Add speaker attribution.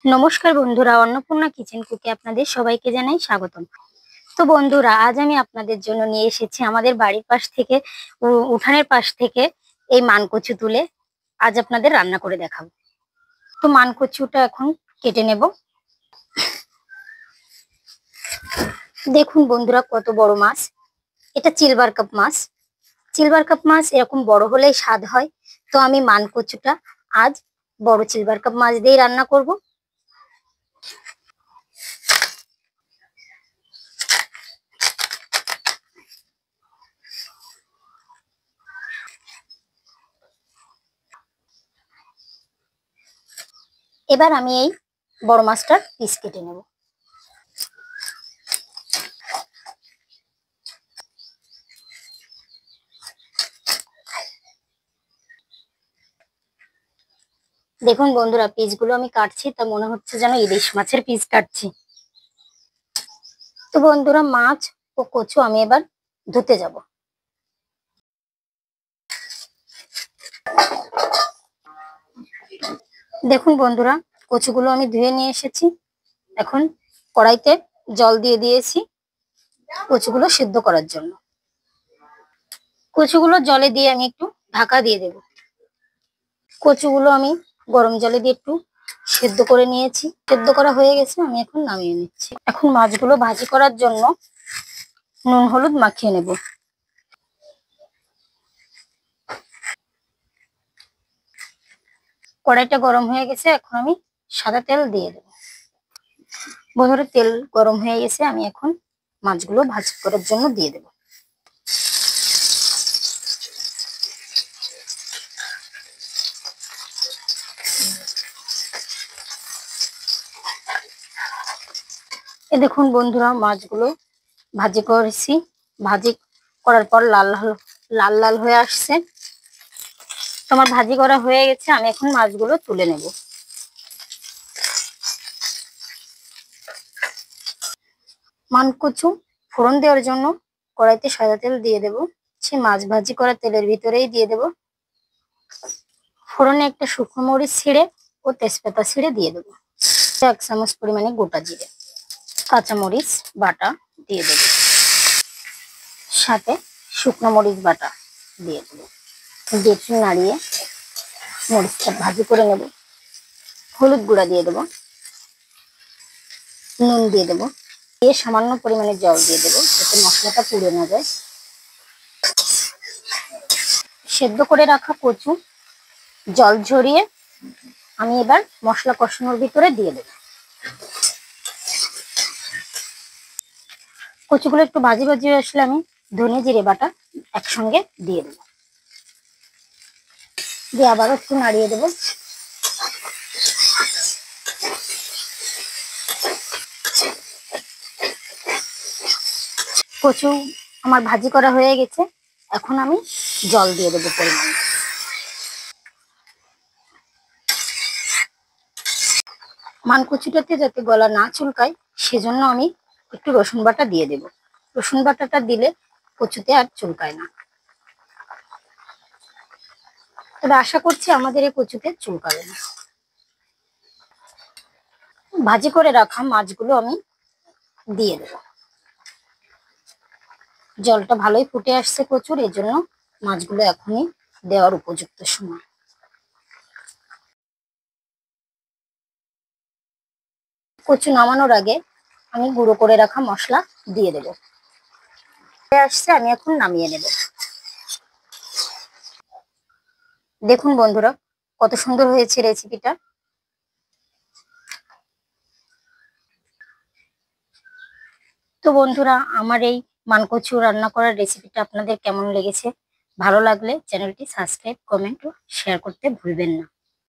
Speaker 1: নমস্কার বন্ধুরা, অন্নপূর্ণা কিচেন কুকে আপনাদের সবাইকে জানাই স্বাগতম। তো বন্ধুরা, আজ আমি আপনাদের জন্য নিয়ে এসেছি আমাদের বাড়ির পাশ থেকে উঠানের পাশ থেকে এই মানকচু তুলে আজ আপনাদের রান্না করে দেখাবো। তো মানকচুটা এখন কেটে নেব। দেখুন বন্ধুরা, কত বড় মাছ। এটা সিলভার কাপ মাছ। সিলভার কাপ মাছ এরকম বড় হলেই স্বাদ হয়। তো আমি মানকচুটা আজ বড় সিলভার কাপ মাছ দিয়ে রান্না করব। এবার আমি এই বড় মাছটার পিস কেটে নেব। দেখুন বন্ধুরা, পিসগুলো আমি কাটছি তা মনে হচ্ছে যেন ইলিশ মাছের পিস কাটছি। তো বন্ধুরা, মাছ ও কচু আমি এবার ধুতে যাব। দেখুন বন্ধুরা, কচুগুলো আমি ধুয়ে নিয়ে এসেছি। এখন কড়াইতে জল দিয়ে দিয়েছি কচুগুলো সিদ্ধ করার জন্য। কচুগুলো জলে দিয়ে আমি একটু ঢাকা দিয়ে দেব। কচুগুলো আমি গরম জলে দিয়ে একটু সেদ্ধ করে নিয়েছি। সেদ্ধ করা হয়ে গেছে, আমি এখন নামিয়ে নিচ্ছি। এখন মাছগুলো ভাজি করার জন্য নুন হলুদ মাখিয়ে নেব। কড়াইটা গরম হয়ে গেছে, এখন আমি সাদা তেল দিয়ে দেব। বন্ধুরা, তেল গরম হয়ে গেছে, আমি এখন মাছগুলো ভাজি করার জন্য দিয়ে দেব। দেখুন বন্ধুরা, মাছগুলো ভাজি করেছি। ভাজি করার পর লাল লাল লাল হয়ে আসছে। তোমার ভাজি করা হয়ে গেছে, আমি এখন মাছগুলো তুলে নেব। মানকচু ফোড়ন দেওয়ার জন্য কড়াইতে সাদা তেল দিয়ে দেব। সে মাছ ভাজি করা তেলের ভিতরেই দিয়ে দেব। ফোড়নে একটা শুকনো মরিচ ছিঁড়ে ও তেজপাতা ছিঁড়ে দিয়ে দেবো। 1 চামচ পরিমাণে গোটা জিরে, কাঁচামরিচ বাটা দিয়ে দেব। সাথে শুকনো মরিচ বাটা দিয়ে দেবো। দিয়ে একটু নাড়িয়ে মরিচটা ভাজি করে নেব। হলুদ গুঁড়া দিয়ে দেবো, নুন দিয়ে দেবো, দিয়ে সামান্য পরিমাণে জল দিয়ে দেবো যাতে মশলাটা পুড়ে না যায়। সেদ্ধ করে রাখা কচু জল ঝরিয়ে আমি এবার মশলা কষানোর ভিতরে দিয়ে দেবো। কচুগুলো একটু ভাজি ভাজি হয়ে আসলে আমি ধনে জিরে বাটা একসঙ্গে দিয়ে দেবো। দিয়ে আবারও একটু নাড়িয়ে দেবো। কচু আমার ভাজি করা হয়ে গেছে, এখন আমি জল দিয়ে দেবো পরিমাণে। মানকচুটাতে যাতে গলা না চুলকায় সেজন্য আমি একটু রসুন বাটা দিয়ে দেব। রসুন বাটাটা দিলে কচুতে আর চুলকায় না। তবে আশা করছি আমাদের এই কচুতে চুলকাবে না। ভাজি করে রাখা মাছগুলো আমি দিয়ে দেব। জলটা ভালোই ফুটে আসছে কচুর, এজন্য মাছগুলো এখনই দেওয়ার উপযুক্ত সময়। কচু নামানোর আগে আমি গুঁড়ো করে রাখা মশলা দিয়ে দেব। আসছে, আমি এখন নামিয়ে নেব। দেখুন বন্ধুরা, কত সুন্দর হয়েছে রেসিপিটা। তো বন্ধুরা, আমার এই মানকচু রান্না করার রেসিপিটা আপনাদের কেমন লেগেছে? ভালো লাগলে চ্যানেলটি সাবস্ক্রাইব, কমেন্ট ও শেয়ার করতে ভুলবেন না।